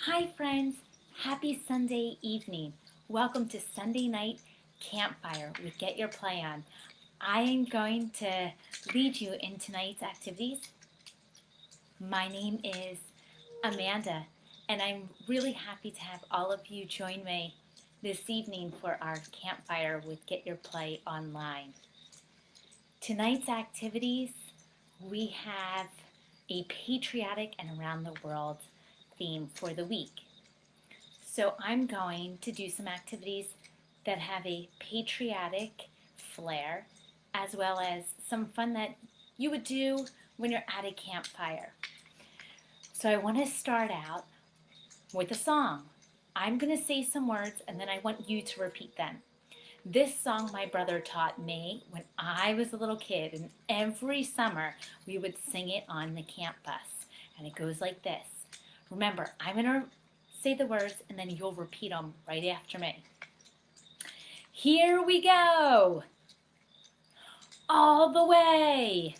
Hi friends, happy Sunday evening. Welcome to Sunday Night Campfire with Get Your Play On. I am going to lead you in tonight's activities. My name is Amanda, and I'm really happy to have all of you join me this evening for our campfire with Get Your Play Online. Tonight's activities, we have a patriotic and around the world theme for the week. So I'm going to do some activities that have a patriotic flair, as well as some fun that you would do when you're at a campfire. So I want to start out with a song. I'm going to say some words and then I want you to repeat them. This song my brother taught me when I was a little kid, and every summer we would sing it on the camp bus. And it goes like this. Remember, I'm going to say the words and then you'll repeat them right after me. Here we go. All the way.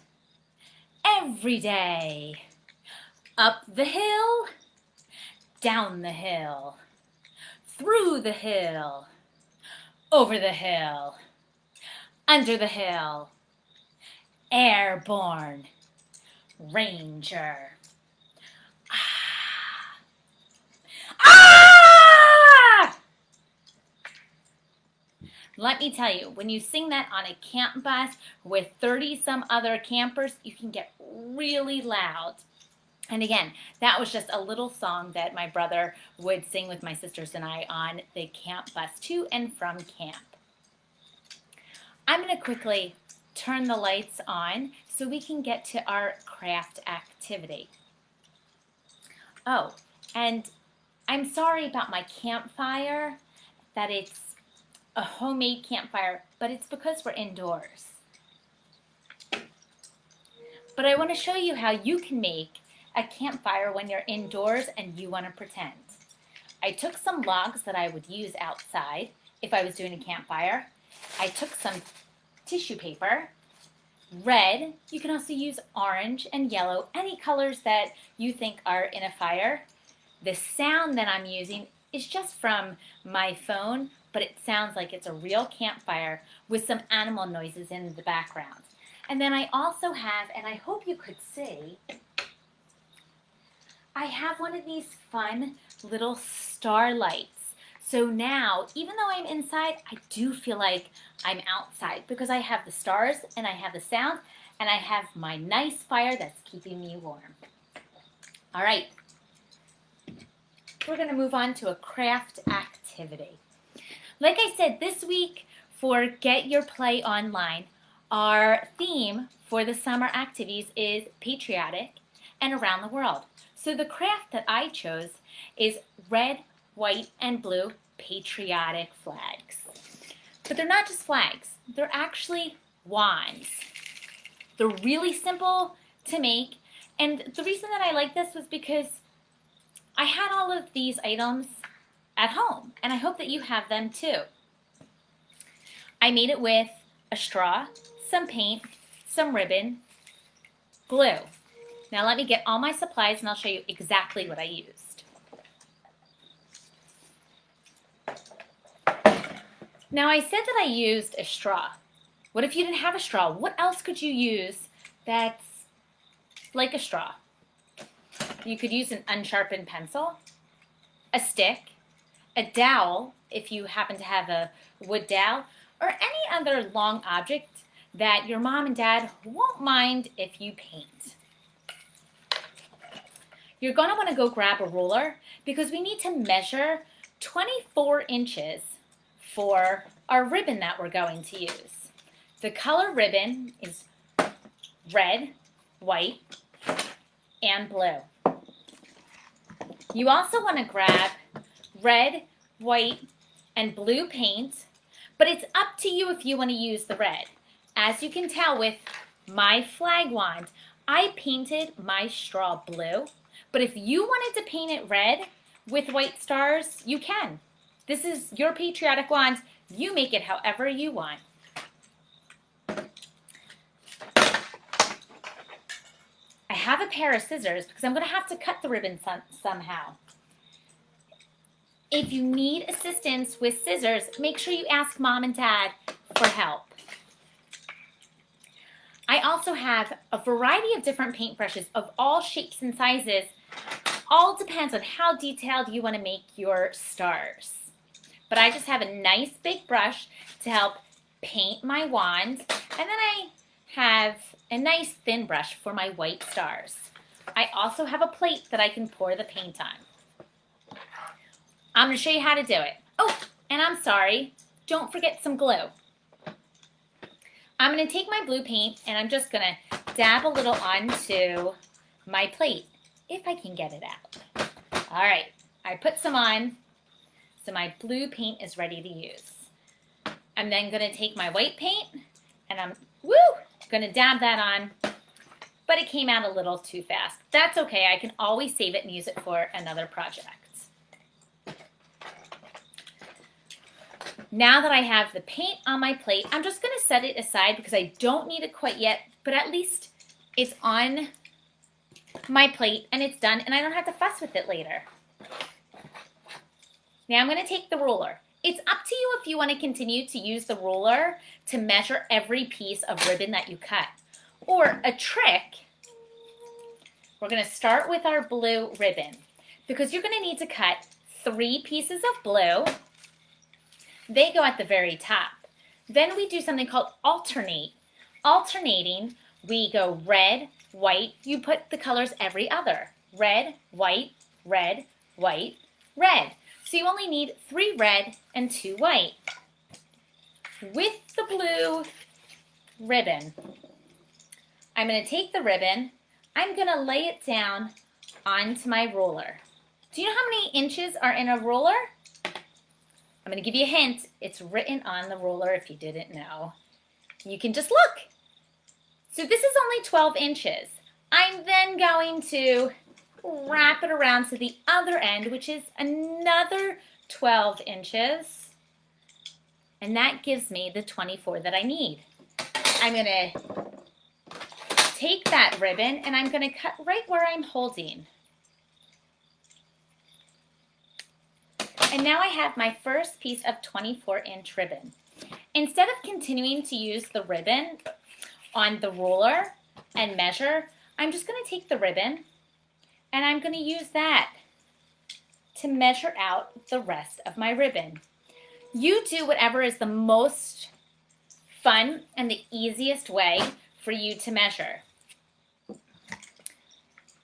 Every day. Up the hill. Down the hill. Through the hill. Over the hill. Under the hill. Airborne. Ranger. Let me tell you, when you sing that on a camp bus with 30 some other campers, you can get really loud. And again, that was just a little song that my brother would sing with my sisters and I on the camp bus to and from camp. I'm going to quickly turn the lights on so we can get to our craft activity. Oh, and I'm sorry about my campfire, that it's a homemade campfire, but it's because we're indoors. But I want to show you how you can make a campfire when you're indoors and you want to pretend. I took some logs that I would use outside if I was doing a campfire. I took some tissue paper, red. You can also use orange and yellow, any colors that you think are in a fire. The sound that I'm using is just from my phone, but it sounds like it's a real campfire with some animal noises in the background. And then I also have, and I hope you could see, I have one of these fun little star lights. So now, even though I'm inside, I do feel like I'm outside because I have the stars and I have the sound and I have my nice fire that's keeping me warm. All right, we're going to move on to a craft activity. Like I said, this week for Get Your Play Online, our theme for the summer activities is patriotic and around the world. So the craft that I chose is red, white, and blue patriotic flags. But they're not just flags. They're actually wands. They're really simple to make. And the reason that I like this was because I had all of these items at home, and I hope that you have them too. I made it with a straw, some paint, some ribbon, glue. Now let me get all my supplies and I'll show you exactly what I used. Now I said that I used a straw. What if you didn't have a straw? What else could you use that's like a straw? You could use an unsharpened pencil, a stick, a dowel, if you happen to have a wood dowel, or any other long object that your mom and dad won't mind if you paint. You're going to want to go grab a ruler because we need to measure 24 inches for our ribbon that we're going to use. The color ribbon is red, white, and blue. You also want to grab red, white, and blue paint, but it's up to you if you want to use the red. As you can tell with my flag wand, I painted my straw blue, but if you wanted to paint it red with white stars, you can. This is your patriotic wand. You make it however you want. I have a pair of scissors because I'm going to have to cut the ribbon somehow. If you need assistance with scissors, make sure you ask Mom and Dad for help. I also have a variety of different paintbrushes of all shapes and sizes. All depends on how detailed you want to make your stars. But I just have a nice big brush to help paint my wand, and then I have a nice thin brush for my white stars. I also have a plate that I can pour the paint on. I'm going to show you how to do it. Oh, and I'm sorry, don't forget some glue. I'm going to take my blue paint and I'm just going to dab a little onto my plate, if I can get it out. All right, I put some on, so my blue paint is ready to use. I'm then going to take my white paint and I'm going to dab that on, but it came out a little too fast. That's okay, I can always save it and use it for another project. Now that I have the paint on my plate, I'm just going to set it aside because I don't need it quite yet, but at least it's on my plate and it's done and I don't have to fuss with it later. Now I'm going to take the ruler. It's up to you if you want to continue to use the ruler to measure every piece of ribbon that you cut. Or a trick, we're going to start with our blue ribbon because you're going to need to cut 3 pieces of blue. They go at the very top. Then we do something called alternate. Alternating, we go red, white. You put the colors every other. Red, white, red, white, red. So you only need 3 red and 2 white. With the blue ribbon, I'm going to take the ribbon, I'm going to lay it down onto my ruler. Do you know how many inches are in a ruler? I'm going to give you a hint. It's written on the ruler if you didn't know. You can just look. So this is only 12 inches. I'm then going to wrap it around to the other end, which is another 12 inches. And that gives me the 24 that I need. I'm going to take that ribbon and I'm going to cut right where I'm holding. And now I have my first piece of 24-inch ribbon. Instead of continuing to use the ribbon on the ruler and measure, I'm just going to take the ribbon and I'm going to use that to measure out the rest of my ribbon. You do whatever is the most fun and the easiest way for you to measure.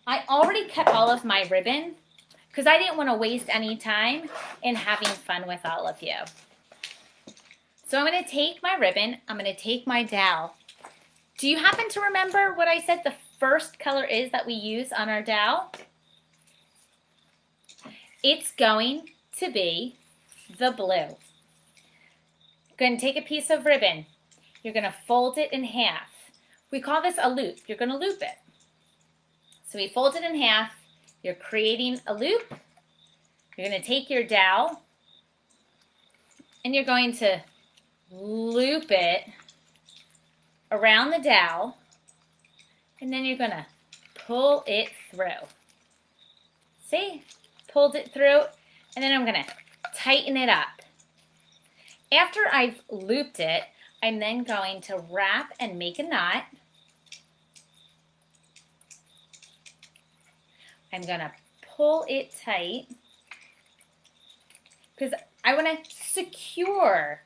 I already cut all of my ribbon because I didn't want to waste any time in having fun with all of you. So I'm going to take my ribbon, I'm going to take my dowel. Do you happen to remember what I said the first color is that we use on our dowel? It's going to be the blue. Going to take a piece of ribbon. You're going to fold it in half. We call this a loop. You're going to loop it. So we fold it in half. You're creating a loop. You're going to take your dowel and you're going to loop it around the dowel and then you're going to pull it through. See? Pulled it through and then I'm going to tighten it up. After I've looped it, I'm then going to wrap and make a knot. I'm going to pull it tight because I want to secure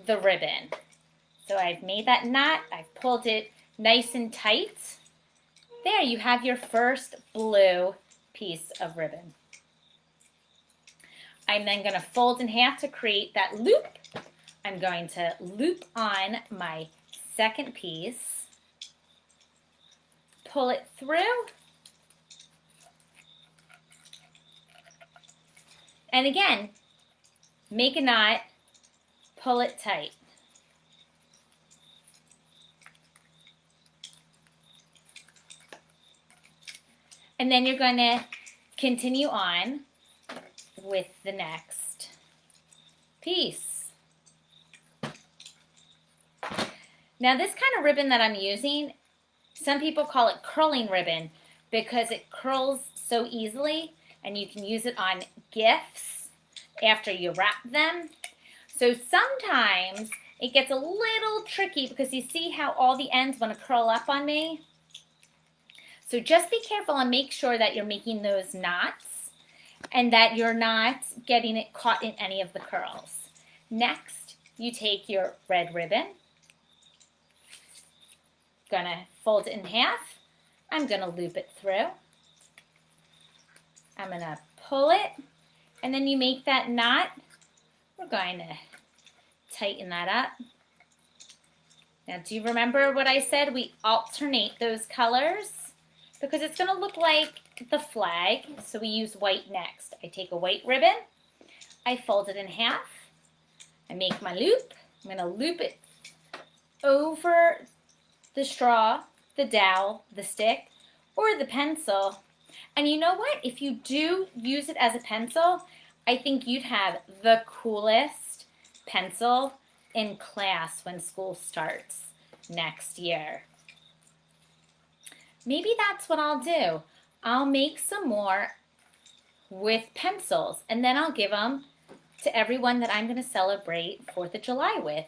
the ribbon. So I've made that knot, I've pulled it nice and tight. There you have your first blue piece of ribbon. I'm then going to fold in half to create that loop. I'm going to loop on my second piece, pull it through, and again, make a knot, pull it tight. And then you're going to continue on with the next piece. Now this kind of ribbon that I'm using, some people call it curling ribbon because it curls so easily and you can use it on gifts after you wrap them. So sometimes it gets a little tricky because you see how all the ends want to curl up on me? So just be careful and make sure that you're making those knots and that you're not getting it caught in any of the curls. Next, you take your red ribbon. Gonna fold it in half. I'm gonna loop it through. I'm gonna pull it, and then you make that knot. We're going to tighten that up. Now, do you remember what I said? We alternate those colors because it's gonna look like the flag, so we use white next. I take a white ribbon, I fold it in half, I make my loop. I'm gonna loop it over the straw, the dowel, the stick, or the pencil. And you know what? If you do use it as a pencil, I think you'd have the coolest pencil in class when school starts next year. Maybe that's what I'll do. I'll make some more with pencils, and then I'll give them to everyone that I'm going to celebrate 4th of July with.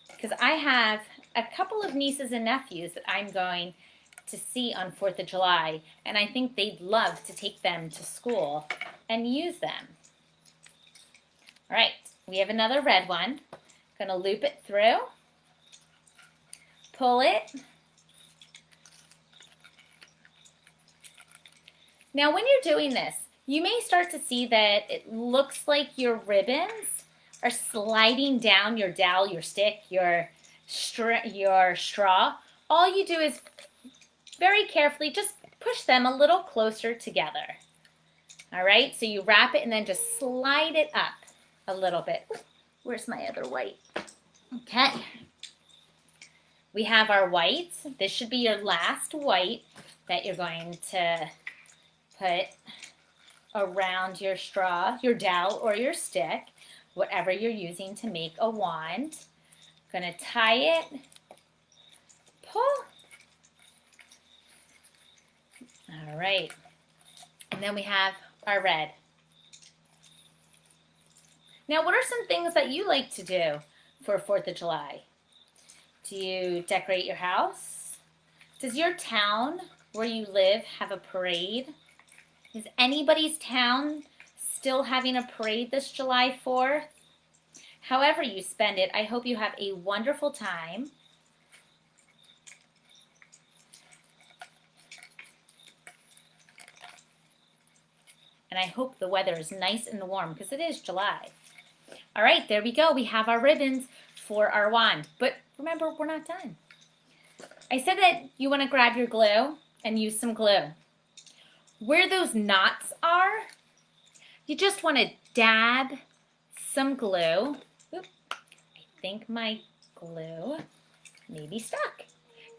Because I have a couple of nieces and nephews that I'm going to see on 4th of July, and I think they'd love to take them to school and use them. All right, we have another red one. Going to loop it through, pull it. Now when you're doing this, you may start to see that it looks like your ribbons are sliding down your dowel, your stick, your straw. All you do is very carefully just push them a little closer together. All right, so you wrap it and then just slide it up a little bit. Ooh, where's my other white? Okay. We have our white. This should be your last white that you're going to put around your straw, your dowel, or your stick, whatever you're using to make a wand. Going to tie it, pull. All right. And then we have our red. Now, what are some things that you like to do for 4th of July? Do you decorate your house? Does your town where you live have a parade? Is anybody's town still having a parade this July 4th? However you spend it, I hope you have a wonderful time. And I hope the weather is nice and warm because it is July. All right, there we go. We have our ribbons for our wand. But remember, we're not done. I said that you want to grab your glue and use some glue. Where those knots are, you just want to dab some glue. Oop, I think my glue may be stuck.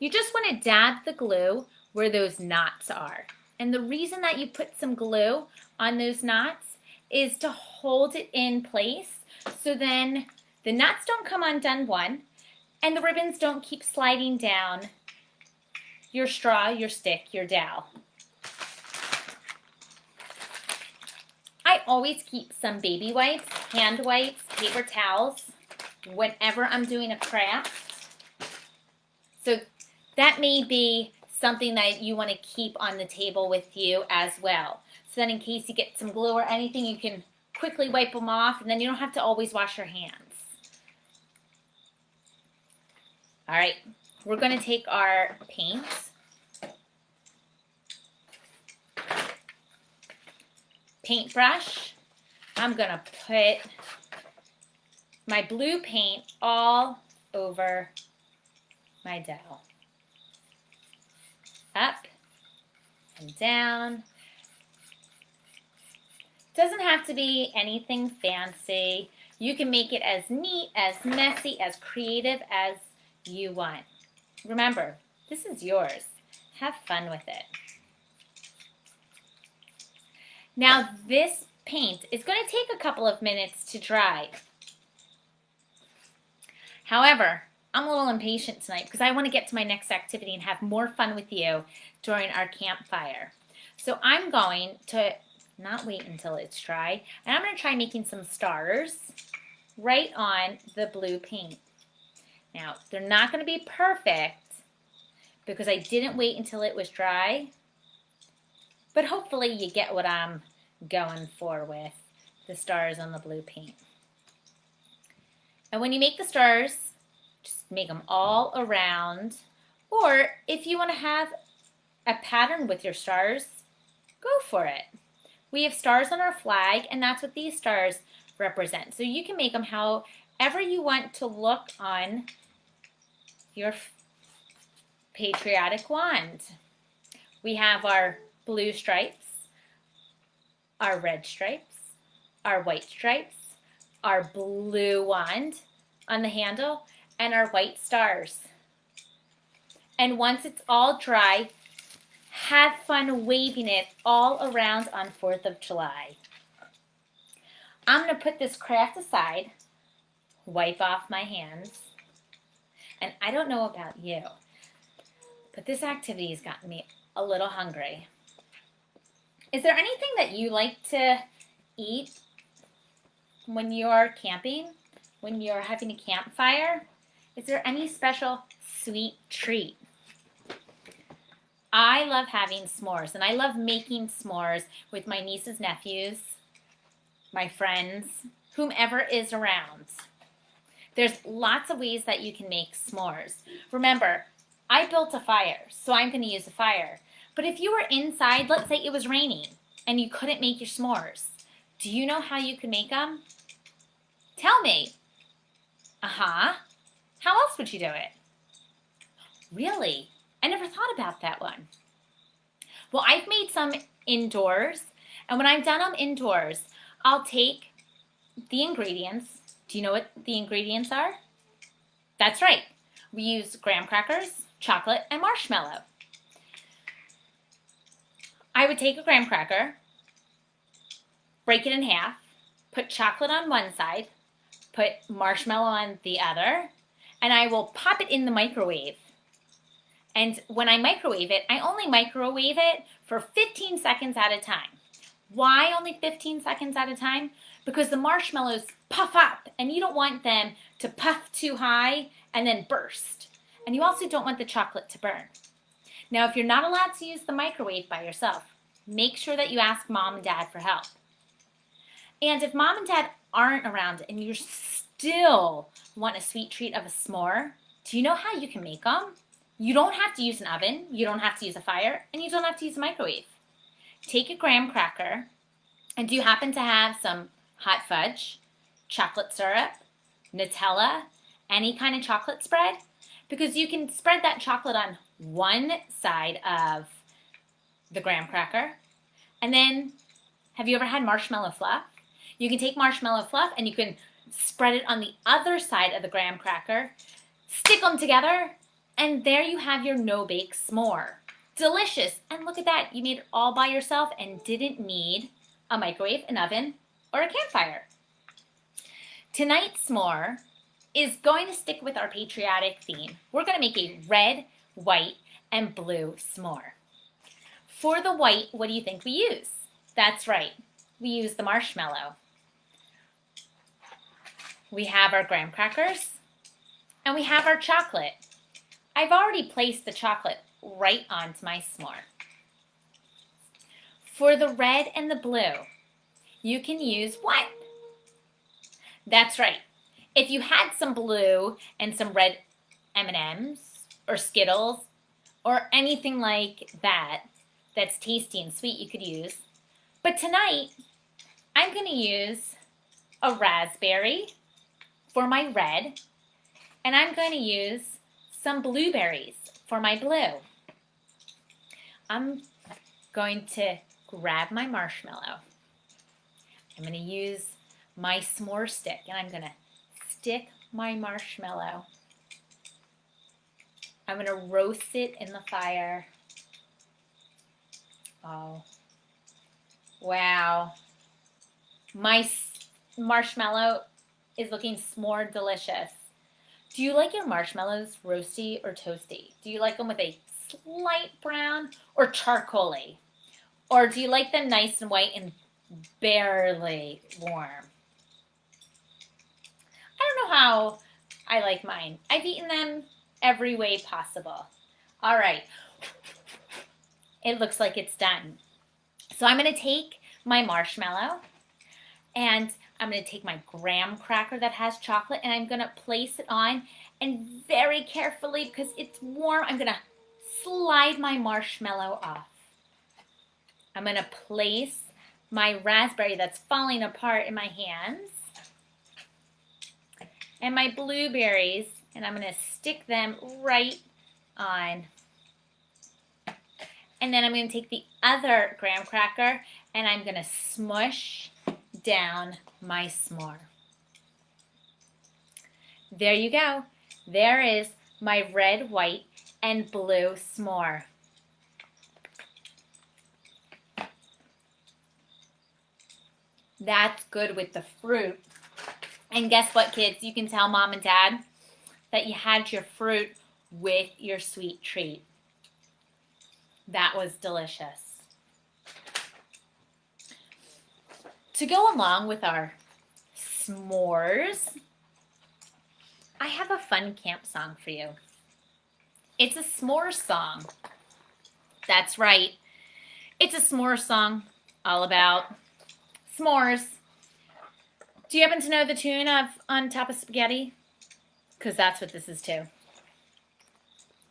You just want to dab the glue where those knots are. And the reason that you put some glue on those knots is to hold it in place so then the knots don't come undone, one, and the ribbons don't keep sliding down your straw, your stick, your dowel. I always keep some baby wipes, hand wipes, paper towels whenever I'm doing a craft. So that may be something that you want to keep on the table with you as well. So then in case you get some glue or anything, you can quickly wipe them off and then you don't have to always wash your hands. All right, we're going to take our paint. Paintbrush. I'm going to put my blue paint all over my dowel. Up and down. Doesn't have to be anything fancy. You can make it as neat, as messy, as creative as you want. Remember, this is yours. Have fun with it. Now this paint is going to take a couple of minutes to dry. However, I'm a little impatient tonight because I want to get to my next activity and have more fun with you during our campfire. So I'm going to not wait until it's dry. And I'm going to try making some stars right on the blue paint. Now, they're not going to be perfect because I didn't wait until it was dry, but hopefully you get what I'm going for with the stars on the blue paint. And when you make the stars, just make them all around, or if you want to have a pattern with your stars, go for it. We have stars on our flag, and that's what these stars represent. So you can make them however you want to look on your patriotic wand. We have our blue stripes, our red stripes, our white stripes, our blue wand on the handle, and our white stars. And once it's all dry, have fun waving it all around on 4th of July. I'm going to put this craft aside, wipe off my hands, and I don't know about you, but this activity has gotten me a little hungry. Is there anything that you like to eat when you're camping, when you're having a campfire? Is there any special sweet treat? I love having s'mores, and I love making s'mores with my nieces, nephews, my friends, whomever is around. There's lots of ways that you can make s'mores. Remember, I built a fire, so I'm going to use a fire. But if you were inside, let's say it was raining, and you couldn't make your s'mores, do you know how you could make them? Tell me. How else would you do it? Really? I never thought about that one. Well, I've made some indoors, and when I've done them indoors, I'll take the ingredients. Do you know what the ingredients are? That's right. We use graham crackers, chocolate, and marshmallow. I would take a graham cracker, break it in half, put chocolate on one side, put marshmallow on the other, and I will pop it in the microwave. And when I microwave it, I only microwave it for 15 seconds at a time. Why only 15 seconds at a time? Because the marshmallows puff up, and you don't want them to puff too high and then burst. And you also don't want the chocolate to burn. Now, if you're not allowed to use the microwave by yourself, make sure that you ask mom and dad for help. And if mom and dad aren't around and you still want a sweet treat of a s'more, do you know how you can make them? You don't have to use an oven, you don't have to use a fire, and you don't have to use a microwave. Take a graham cracker, and do you happen to have some hot fudge, chocolate syrup, Nutella, any kind of chocolate spread? Because you can spread that chocolate on one side of the graham cracker. And then, have you ever had marshmallow fluff? You can take marshmallow fluff and you can spread it on the other side of the graham cracker, stick them together, and there you have your no-bake s'more. Delicious. And look at that. You made it all by yourself and didn't need a microwave, an oven, or a campfire. Tonight's s'more is going to stick with our patriotic theme. We're going to make a red, white, and blue s'more. For the white, what do you think we use? That's right. We use the marshmallow. We have our graham crackers, and we have our chocolate. I've already placed the chocolate right onto my s'more. For the red and the blue, you can use what? That's right. If you had some blue and some red M&Ms or Skittles or anything like that that's tasty and sweet, you could use. But tonight, I'm going to use a raspberry for my red, and I'm going to use some blueberries for my blue. I'm going to grab my marshmallow. I'm going to use my s'more stick, and I'm going to stick my marshmallow. I'm going to roast it in the fire. Oh, wow. My marshmallow is looking s'more delicious. Do you like your marshmallows roasty or toasty? Do you like them with a slight brown or charcoaly? Or do you like them nice and white and barely warm. I don't know how I like mine. I've eaten them every way possible. All right. It looks like it's done. So I'm going to take my marshmallow and I'm going to take my graham cracker that has chocolate and I'm going to place it on, and very carefully, because it's warm, I'm going to slide my marshmallow off. I'm going to place my raspberry that's falling apart in my hands and my blueberries, and I'm going to stick them right on. And then I'm going to take the other graham cracker and I'm going to smush down my s'more. There you go. There is my red, white, and blue s'more. That's good with the fruit. And guess what, kids? You can tell mom and dad that you had your fruit with your sweet treat. That was delicious. To go along with our s'mores, I have a fun camp song for you. It's a s'mores song. That's right. It's a s'mores song all about s'mores. Do you happen to know the tune of On Top of Spaghetti? Because that's what this is too.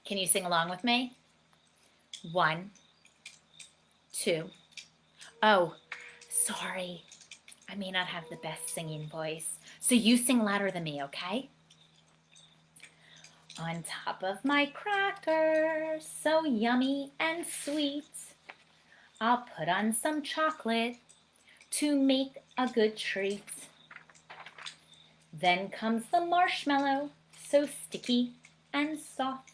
Can you sing along with me? 1, 2. Oh, sorry. I may not have the best singing voice, so you sing louder than me, okay? On top of my crackers, so yummy and sweet, I'll put on some chocolate to make a good treat. Then comes the marshmallow, so sticky and soft.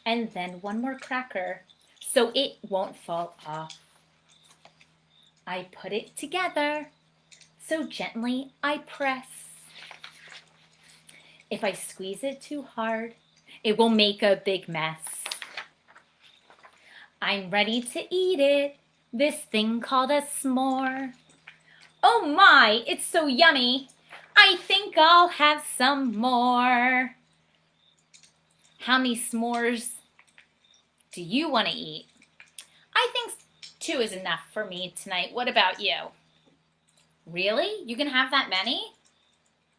And then one more cracker, so it won't fall off. I put it together, so gently I press. If I squeeze it too hard, it will make a big mess. I'm ready to eat it, this thing called a s'more. Oh my, it's so yummy. I think I'll have some more. How many s'mores do you want to eat? I think 2 is enough for me tonight. What about you? Really? You can have that many?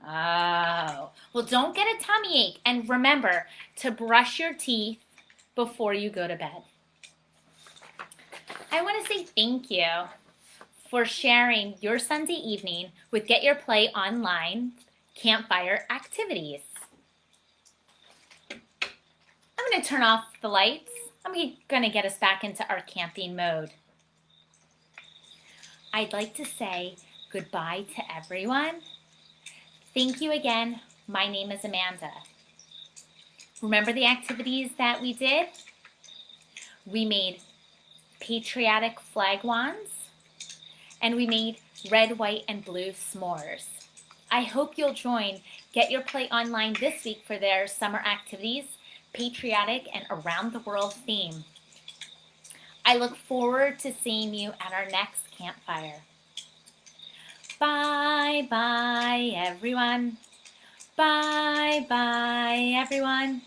Oh, well, don't get a tummy ache. And remember to brush your teeth before you go to bed. I want to say thank you for sharing your Sunday evening with Get Your Play Online campfire activities. I'm going to turn off the lights. I'm going to get us back into our camping mode. I'd like to say goodbye to everyone. Thank you again. My name is Amanda. Remember the activities that we did? We made patriotic flag wands, and we made red, white, and blue s'mores. I hope you'll join Get Your Play Online this week for their summer activities, patriotic and around the world theme. I look forward to seeing you at our next campfire. Bye bye everyone. Bye bye everyone.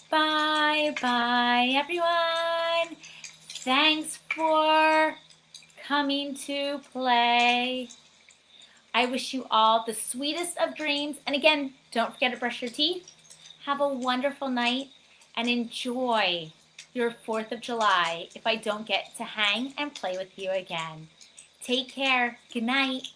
Bye bye everyone. Thanks for coming to play. I wish you all the sweetest of dreams. And again, don't forget to brush your teeth. Have a wonderful night and enjoy your 4th of July if I don't get to hang and play with you again. Take care. Good night.